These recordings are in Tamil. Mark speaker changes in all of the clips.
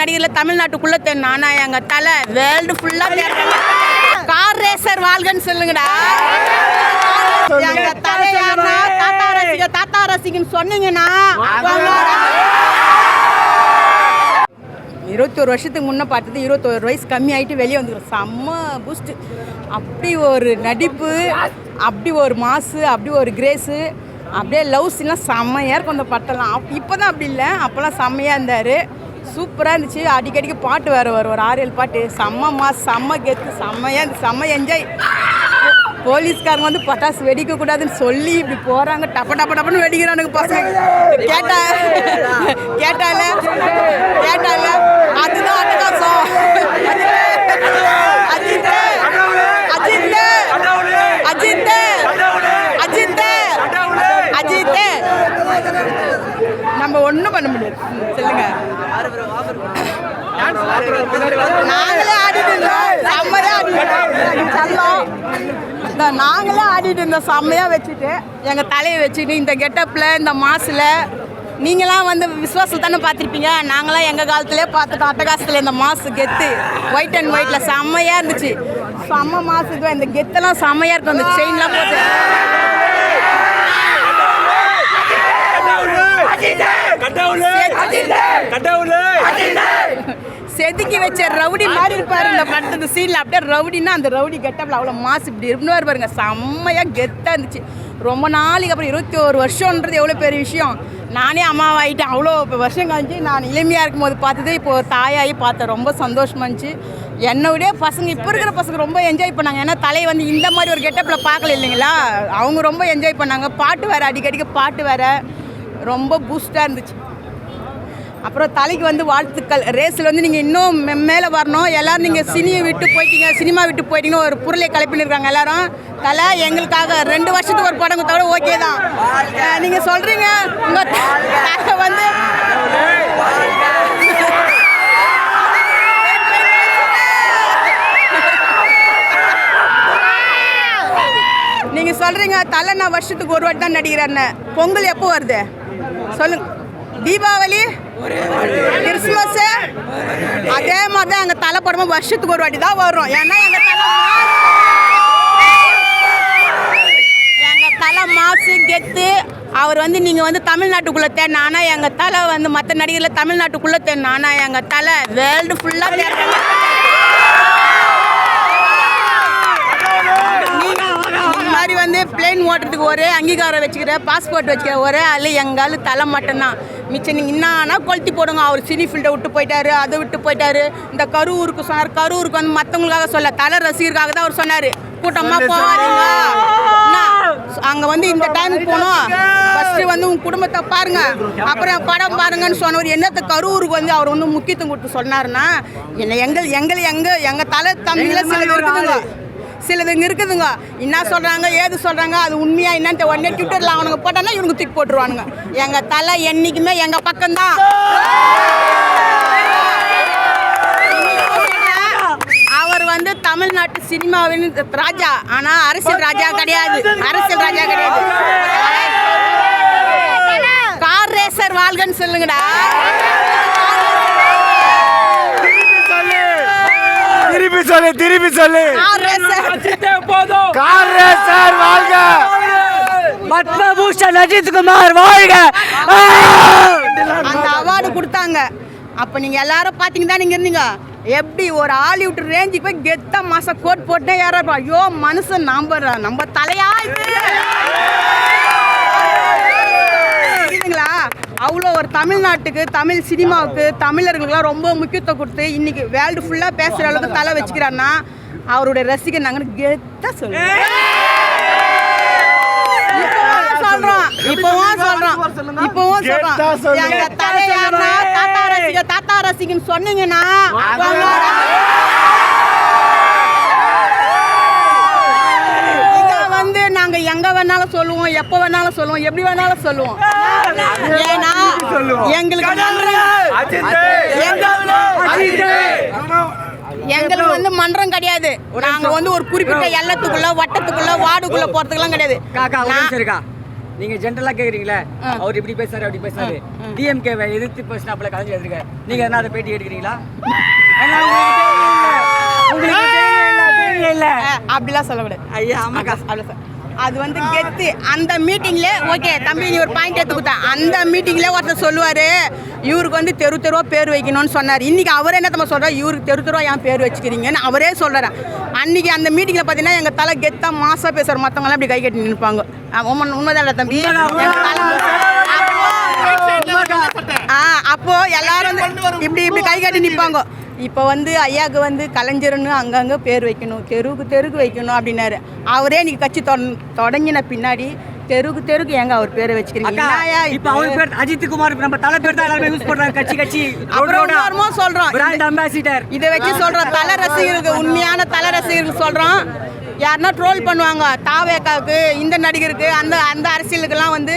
Speaker 1: நடிகர்ல தமிழ்நாட்டுக்குள்ள தெரியும். ஆனா எங்க தலை வேர்ல்டு ஃபுல்லா கார் ரேசர் வாழ்கன்னு சொல்லுங்கடா. எங்க தலை தாத்தா ரசிகன்னு சொன்னீங்கன்னா 21 வருஷத்துக்கு முன்னே பார்த்தது 21 வயசு கம்மி ஆகிட்டு வெளியே வந்துடும். செம்ம பூஸ்ட்டு. அப்படி ஒரு நடிப்பு, அப்படி ஒரு மாசு, அப்படி ஒரு கிரேஸு, அப்படியே லவ் சீன்லாம் செம்மையாக இருக்கும் அந்த பட்டெல்லாம். இப்போ தான் அப்படி இல்லை, அப்போல்லாம் செம்மையாக இருந்தார். சூப்பராக இருந்துச்சு. அடிக்கடிக்கு பாட்டு வேறு வரும், ஒரு 6-7 பாட்டு. செம்ம மாசு, செம்ம கெத்து, செம்மையாக செம்ம என்ஜாய். போலீஸ்காரங்க வந்து பட்டாசு வெடிக்கக்கூடாதுன்னு சொல்லி இப்படி போகிறாங்க, டப்பன்னு வெடிக்கிறானுங்க பசங்க. கேட்டால அதுதான் அட்டகாசம். அஜித் நம்ம ஒன்றும் பண்ண முடியாது. சொல்லுங்க. நாங்களே ஆடிட்டு இருந்தோம், செம்மையாக நாங்களே ஆடிட்டு இருந்தோம் செம்மையாக வச்சுட்டு, எங்கள் தலையை வச்சுட்டு இந்த கெட்டப்பில் இந்த மாசில். நீங்களாம் வந்து விஸ்வாசம் தானே பார்த்துருப்பீங்க. நாங்களாம் எங்கள் காலத்துலேயே பார்த்துட்டோம் அட்டகாசத்தில் இந்த மாசு கெத்து. ஒயிட் அண்ட் ஒயிட்டில் செம்மையாக இருந்துச்சு. செம்ம மாசுக்கு இந்த கெத்தெல்லாம் செம்மையாக இருக்கும். அந்த செயின்லாம் போட்டு செதுக்கி வச்ச ரவுடி மாதிரி இருப்பாரு இந்த படத்து சீனில். அப்படியே ரவுடின்னா அந்த ரவுடி கெட்டப்பில் அவ்வளோ மாசு இப்படி இருந்துவார் பாருங்க. செம்மையாக கெத்தாக இருந்துச்சு. ரொம்ப நாளைக்கு அப்புறம் 21 வருஷன்றது எவ்வளோ பெரிய விஷயம். நானே அம்மாவாயிட்டேன். அவ்வளோ வருஷம் கழிச்சு நான் இளமையாக இருக்கும்போது பார்த்தது இப்போது தாயாகி பார்த்தேன். ரொம்ப சந்தோஷமாக இருந்துச்சு. என்னோடைய பசங்க, இப்போ இருக்கிற பசங்க ரொம்ப என்ஜாய் பண்ணாங்க. ஏன்னா தலையை வந்து இந்த மாதிரி ஒரு கெட்டப்பில் பார்க்கல இல்லைங்களா. அவங்க ரொம்ப என்ஜாய் பண்ணாங்க. பாட்டு வேறு, அடிக்கடிக்கு பாட்டு வேறு, ரொம்ப பூஸ்டாக இருந்துச்சு. அப்புறம் தலைக்கு வந்து வாழ்த்துக்கள். ரேஸில் வந்து நீங்கள் இன்னும் மேலே வரணும். எல்லோரும் நீங்கள் சினிமா விட்டு போயிட்டீங்கன்னு ஒரு பொருளை கலப்பின்னு இருக்காங்க எல்லோரும். தலை எங்களுக்காக 2 வருஷத்துக்கு ஒரு படம் தவிர ஓகே தான். நீங்கள் சொல்கிறீங்க உங்கள் தலை வந்து நீங்கள் சொல்கிறீங்க தலை நான் வருஷத்துக்கு ஒரு வாட்டி தான் நடிக்கிறேன்னு. பொங்கல் எப்போ வருது சொல்லுங்க. தீபாவளி, கிறிஸ்மஸ், அதே மாதிரி தான் எங்கள் தலை படமும் வருஷத்துக்கு ஒரு வாட்டி தான் வரும். ஏன்னா எங்கள் தலை மாசு கெத்து. அவர் வந்து நீங்கள் வந்து தமிழ்நாட்டுக்குள்ளே தேடணும். ஆனால் எங்கள் தலை வந்து மற்ற நடிகரில் தமிழ்நாட்டுக்குள்ளே தேடணும். ஆனால் எங்கள் தலை வேர்ல்டு ஃபுல்லாக தேடணும். மாதிரி வந்து பிளேன் ஓட்டுறதுக்கு ஒரே அங்கீகாரம் வச்சுக்கிற, பாஸ்போர்ட் வச்சுக்கிற ஒரே ஆள் எங்காலும் தலை மட்டும்தான். மிச்சம் நீங்கள் என்னன்னா கொளுத்தி போடுங்க. அவர் சினி ஃபீல்டை விட்டு போயிட்டாரு, அதை விட்டு போயிட்டாரு. இந்த கரூருக்கு சொன்னார். கரூருக்கு வந்து மற்றவங்களுக்காக சொல்ல, தலை ரசிகருக்காக தான் அவர் சொன்னார். கூட்டமாக போகாதீங்க, அங்கே வந்து இந்த டைமுக்கு போகணும், ஃபஸ்ட்டு வந்து உங்கள் குடும்பத்தை பாருங்க, அப்புறம் படம் பாருங்கன்னு சொன்னவர். என்னத்தை கரூருக்கு வந்து அவர் வந்து முக்கியத்துவம் கொடுத்து சொன்னார்னா, எங்கள் தலை தமிழில் சிலதுங்க இருக்குதுங்க. என்ன சொல்கிறாங்க ஏது சொல்கிறாங்க அது உண்மையா என்னன்ட்டு உடனே ட்விட்டரில் அவனுங்க போட்டானா இவனுங்க தூக்கி போட்டுருவானுங்க. எங்கள் தலை என்றைக்குமே எங்கள் பக்கம்தான். அவர் வந்து தமிழ்நாட்டு சினிமாவின் ராஜா. ஆனால் அரசியல் ராஜா கிடையாது. கார் ரேசர் வாழ்கன்னு சொல்லுங்கடா.
Speaker 2: திருப்பி சொல்லு. கார் ரேசர் வாழ்க. பத்மபூஷன் அஜித் குமார் வாழ்க.
Speaker 1: அந்த அவார்டு கொடுத்தாங்க. அப்போ நீங்கள் எல்லாரும் பார்த்தீங்க தான் நீங்கள் இருந்தீங்க. எப்படி ஒரு ஹாலிவுட் ரேஞ்சுக்கு போய் கெத்தா மாசம் கோட் போட்டே யாரும். ஐயோ மனுஷன் நம்ம தலையா இதுங்களா. அவ்வளோ ஒரு தமிழ்நாட்டுக்கு, தமிழ் சினிமாவுக்கு, தமிழர்களுக்கெல்லாம் ரொம்ப முக்கியத்துவம் கொடுத்து இன்னைக்கு வேர்ல்டு ஃபுல்லாக பேசுகிற அளவுக்கு தலை வச்சுக்கிறான்னா அவருடைய ரசிகர் நாங்கள் கெத்தாக சொல்லுவோம். இப்பவும் சொல்றோம் எங்க தலையானா தாத்தா ரசிகன்னு சொன்னீங்கன்னா வந்து நாங்க எங்க வேணாலும் சொல்லுவோம், எப்ப வேணாலும் சொல்லுவோம், எப்படி வேணாலும் சொல்லுவோம். ஏன்னா எங்களுக்கு எங்களுக்கு வந்து மன்றம் கிடையாது. நாங்க வந்து ஒரு குறிப்பிட்ட எல்லத்துக்குள்ள, வட்டத்துக்குள்ள, வார்டுக்குள்ள போறதுக்கெல்லாம் கிடையாது.
Speaker 3: நீங்க ஜென்ரலா கேக்குறீங்களே அவர் இப்படி பேசுறாரு அப்படி பேசுறாரு டிஎம்கே எதிர்த்து பேசினாப்ல கலைஞர் எதிர்க்க நீங்க என்ன அதை பேட்டி எடுக்கிறீங்களா இல்ல
Speaker 1: அப்படிலாம் சொல்லக்கூடாது
Speaker 3: ஐயா ஆமாக்கா
Speaker 1: அது வந்து கெத்து அந்த மீட்டிங்ல ஓகே தம்பி நீ ஒரு பாயிண்ட் எடுத்து கொடுத்தா அந்த மீட்டிங்ல ஒருத்தர் சொல்லுவாரு இவருக்கு வந்து தெரு தெருவா பேர் வைக்கணும்னு சொன்னார். இன்னைக்கு அவரே என்ன தಮ್ಮ சொல்றாரு இவருக்கு தெரு தெருவா ஏன் பேர் வச்சுக்கிறீங்கன்னு அவரே சொல்றாரு. அன்னைக்கு அந்த மீட்டிங்ல பாத்தீங்கன்னா எங்க தலை கெத்தா மாசா பேசுற மத்தவங்க எல்லாம் இப்படி கை கட்டி நிற்பாங்க. உண்மைதான் தம்பி. அப்போ எல்லாரும் இப்படி இப்படி கை கட்டி நிற்பாங்க. இப்போ வந்து ஐயாவுக்கு வந்து கலைஞர்னு அங்கங்கே பேர் வைக்கணும் தெருக்கு வைக்கணும் அப்படின்னாரு. அவரே இன்னைக்கு கட்சி தொடங்கின பின்னாடி தெருக்கு ஏங்க அவர் பேரை வச்சுக்கிறீங்க?
Speaker 3: இப்போ அவர் பேர் அஜித் குமார் நம்ம தலை பேர் தான் எல்லாரும் யூஸ் பண்றாங்க கட்சி
Speaker 1: அப்புறம் சொல்றோம்
Speaker 3: பிராண்ட் அம்பாசிடர்
Speaker 1: இதை வச்சு சொல்றோம். தலை ரசிகருக்கு உண்மையான தலை ரசிகருக்கு சொல்றோம். யாருன்னா ட்ரோல் பண்ணுவாங்க தாவேக்காவுக்கு இந்த நடிகருக்கு அந்த அந்த அரசியலுக்கெல்லாம் வந்து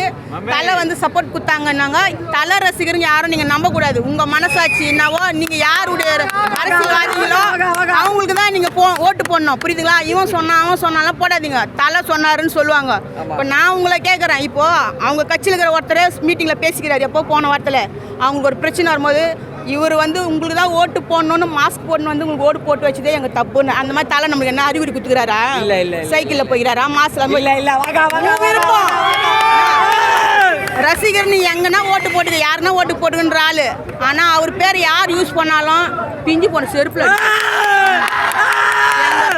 Speaker 1: தலை வந்து சப்போர்ட் கொடுத்தாங்கன்னாங்க. தலை ரசிகருங்க யாரும் நீங்கள் நம்பக்கூடாது. உங்கள் மனசாட்சி என்னவோ நீங்கள் யாருடைய அரசியல்வாதிகளோ அவங்களுக்கு தான் நீங்கள் ஓட்டு போடணும். புரியுதுங்களா? இவன் சொன்னாலும் போடாதீங்க. தலை சொன்னாருன்னு சொல்லுவாங்க. இப்போ நான் உங்களை கேட்குறேன், இப்போது அவங்க கட்சியில் இருக்கிற ஒருத்தர் மீட்டிங்கில் பேசிக்கிறாரு. எப்போ போன வாரத்தில் அவங்களுக்கு ஒரு பிரச்சனை வரும்போது இவர் வந்து உங்களுக்கு தான் ஓட்டு போடணும்னு மாஸ்க் போடணும் வந்து உங்களுக்கு ஓட்டு போட்டு வச்சதே எங்கள் தப்புன்னு அந்த மாதிரி தலை நம்மளுக்கு என்ன அறிகுறி கொடுத்துக்கிறாரா? சைக்கிளில் போய்கிறாரா? மாஸ்க் விருப்பம் ரசிகர் நீ எங்கன்னா ஓட்டு போட்டுக்க யாருன்னா ஓட்டு போட்டுக்கின்ற ஆளு. ஆனால் அவர் பேர் யார் யூஸ் பண்ணாலும் பிஞ்சு போன செருப்புல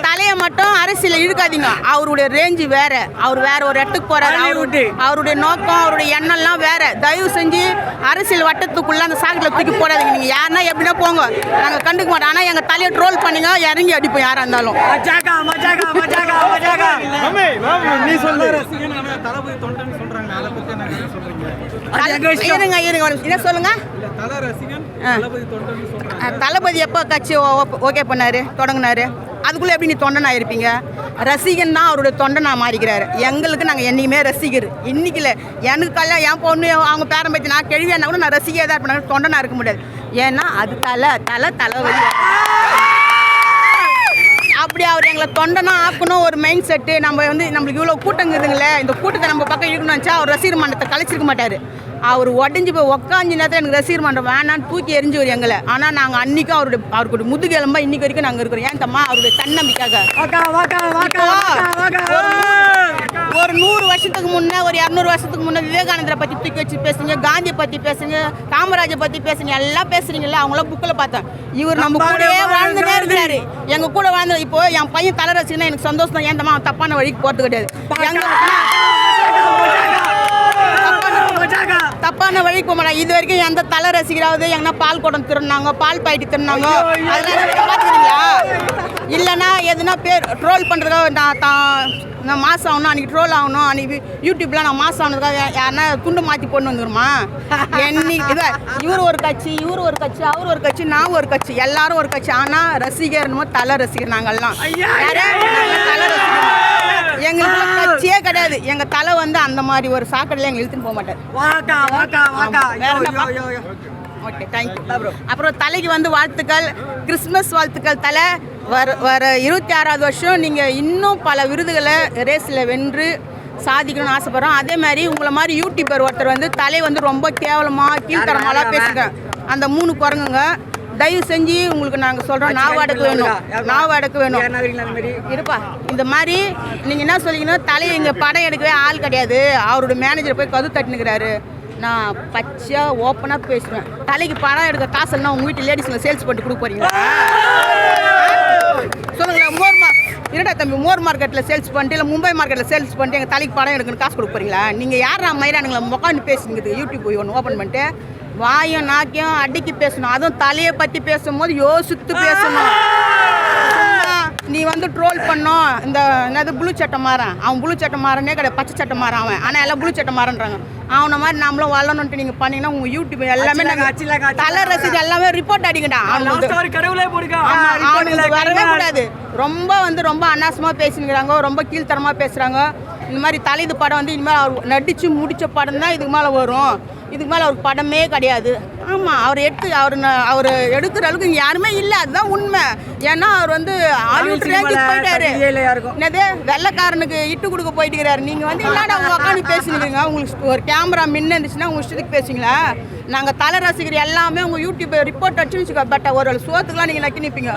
Speaker 1: தலையை மட்டும் அரசியல இழுக்காதீங்க. அவருடைய ரேஞ்சு வேற. அவர் வேற ஒரு இடத்துக்கு போறாரு. அவருடைய நோக்கம் அவருடைய எண்ணம்லாம் வேற. தயவு செஞ்சு அரசியல் வட்டத்துக்குள்ள அந்த சாக்கில் தூக்கி போடாதீங்க. நீங்க யாருன்னா எப்படின்னா போங்க, நாங்க கண்டுக்க மாட்டோம். ஆனா எங்க தலையை ட்ரோல் பண்ணீங்க இறங்கி அடிப்போம் யாரா இருந்தாலும். என்ன சொல்லுங்க? தளபதி எப்போ கட்சி ஓகே பண்ணாரு தொடங்கினாரு? அதுக்குள்ளே எப்படி நீ தொண்டனா இருப்பீங்க? ரசிகன் தான் அவருடைய தொண்டனா மாறிக்கிறாரு. எங்களுக்கு நாங்கள் என்றைக்குமே ரசிகர். இன்னைக்கு இல்லை, எனக்கு கல்யாணம் என் பொண்ணு அவங்க பேரம் பற்றி நான் கேள்வியானா கூட நான் ரசிகையாக தான் இருப்பேன். தொண்டனா இருக்க முடியாது. ஏன்னா அது தலைவலி. அப்படி அவர் எங்களை தொண்டனா ஆக்கணும் ஒரு மைண்ட் செட்டு. நம்ம வந்து நம்மளுக்கு இவ்வளோ கூட்டங்குதுங்களே, இந்த கூட்டத்தை நம்ம பக்கம் இருக்கணும்னு நினச்சா அவர் ரசிகர் மன்றத்தை கழிச்சிருக்க மாட்டார். அவர் உடஞ்சி போய் உக்காஞ்சி நேரத்தில் எனக்கு ரசிகர் மன்றம் வேணான்னு தூக்கி எரிஞ்சுவர் எங்களை. ஆனால் நாங்கள் அன்றைக்கும் அவருடைய முதுகெலும்பா இன்னைக்கு வரைக்கும் நாங்கள் இருக்கிறோம். ஏன் தம்மா? அவருடைய தன்னம்பிக்காக. ஒரு 100 வருஷத்துக்கு முன்னே ஒரு 200 வருஷத்துக்கு முன்னே விவேகானந்தரை பற்றி தூக்கி வச்சு பேசுங்க, காந்தியை பற்றி பேசுங்க, காமராஜை பற்றி பேசுங்க, எல்லாம் பேசுறீங்கல்ல. அவங்களாம் புக்கில் பார்த்தேன். இவர் நம்ம கூடவே வாழ்ந்துட்டே இருக்கிறாரு. எங்கள் கூட வாழ்ந்து இப்போ என் பையன் தலை ரசிகனா எனக்கு சந்தோஷம் தான். ஏன் தம்மா தப்பான வழிக்கு போகிறது கிடையாது. தப்பான வழிக்கு போக மாட்டாங்க. இது வரைக்கும் எந்த தலை ரசிகராவது எங்கன்னா பால் குடம் திருநாங்க, பால் பாயிட்டு திருநாங்க, அதெல்லாம் பார்த்துக்கிறீங்களா? இல்லைன்னா எதுனா பேர் ட்ரோல் பண்ணுறதோ நான் மாதம் ஆகணும், அன்றைக்கி ட்ரோல் ஆகணும், அன்றைக்கி யூடியூப்லாம் நான் மாதம் ஆனதுக்காக யாருன்னா துண்டு மாற்றி போட்டு வந்துருமா? இதை இவர் ஒரு கட்சி அவர் ஒரு கட்சி நான் ஒரு கட்சி எல்லாரும் ஒரு கட்சி. ஆனால் ரசிகர்னு தலை ரசிகர் நாங்கள்லாம் தலை ரசிகர். எங்களுக்கு கட்சியே கிடையாது. எங்க தலை வந்து அந்த மாதிரி ஒரு சாக்கடையில எங்க இழுத்துன்னு போக மாட்டார். Okay, thank you. அப்புறம் தலைக்கு வந்து வாழ்த்துக்கள், கிறிஸ்மஸ் வாழ்த்துக்கள். தலை வர 26வது வருஷம் நீங்கள் இன்னும் பல விருதுகளை ரேஸில் வென்று சாதிக்கணும்னு ஆசைப்படுறோம். அதே மாதிரி உங்களை மாதிரி யூடியூபர் ஒருத்தர் வந்து தலை வந்து ரொம்ப கேவலமாக கீழ்த்தரமாலாம் பேசுங்க. அந்த 3 குரங்குங்க தயவு செஞ்சு உங்களுக்கு நாங்கள் சொல்கிறோம், நாவாடக்கு வேணும் இருப்பா. இந்த மாதிரி நீங்கள் என்ன சொல்லிக்கணும், தலையை இங்கே படம் எடுக்கவே ஆள் கிடையாது. அவரோட மேனேஜர் போய் கது தட்டுனுக்கிறாரு. நான் பச்சையாக ஓப்பனாக பேசுவேன். தலைக்கு படம் எடுக்க காசு இல்லைனா உங்கள் வீட்டு லேடிஸுங்க சேல்ஸ் பண்ணிட்டு கொடுக்க போறீங்களா? சொல்லுங்களேன். இருடா தம்பி, மோர் மார்க்கெட்டில் சேல்ஸ் பண்ணிட்டு இல்லை மும்பை மார்க்கெட்டில் சேல்ஸ் பண்ணிட்டு எங்கள் தலைக்கு படம் எடுக்கணும் காசு கொடுக்க போறீங்களா? நீங்கள் யாரா மயிரானுங்களை உட்காந்து பேசுங்கிறது யூடியூப் போய் ஒன்று ஓப்பன் பண்ணிட்டு வாயும் நாக்கியம் அடிக்கி பேசணும். அதுவும் தலையை பற்றி பேசும்போது யோசித்து பேசணும். நீ வந்து ட்ரோல் பண்ணோம். இந்த என்னது ப்ளூ சட்டை மாறன், அவன் ப்ளூ சட்டை மாறனே கிடையாது, பச்சை சட்டை மாறான் அவன். ஆனால் எல்லாம் ப்ளூ சட்டை மாறன்றாங்க. அவனை மாதிரி நம்மளும் வளரணுன்ட்டு நீங்கள் பண்ணீங்கன்னா உங்கள் யூடியூப் எல்லாமே நாங்கள் தலை ரசிகர் எல்லாமே ரிப்போர்ட் அடிக்கடா. அவனுக்கு வரவே கூடாது. ரொம்ப அநாசமாக பேசினுக்கிறாங்க, ரொம்ப கீழ்த்தரமாக பேசுகிறாங்க. இந்த மாதிரி தலைது படம் வந்து இனிமேல் அவர் நடித்து முடித்த படம் தான் இதுக்கு மேலே வரும். இதுக்கு மேலே அவருக்கு படமே கிடையாது. ஆமாம் அவர் எடுக்கிற அளவுக்கு இங்கே யாருமே இல்லை, அதுதான் உண்மை. ஏன்னா அவர் வந்து ஹாலிவுட் ரேஞ்சுக்கு போயிட்டாரு. என்னது வெள்ளைக்காரனுக்கு இட்டு கொடுக்க போயிட்டுக்கிறாரு. நீங்கள் வந்து இல்லாட அவங்க உட்காந்து பேசினுக்கிறீங்க. உங்களுக்கு ஒரு கேமரா மின்னு இருந்துச்சுன்னா உங்கள் இஷ்டத்துக்கு பேசுங்களா? நாங்கள் தலை ரசிகர் எல்லாமே உங்கள் யூடியூப் ரிப்போர்ட் அடிச்சுன்னு வச்சுக்கோ. பட் ஒரு சோத்துக்கெலாம் நீங்கள் நக்கி நிற்பீங்க.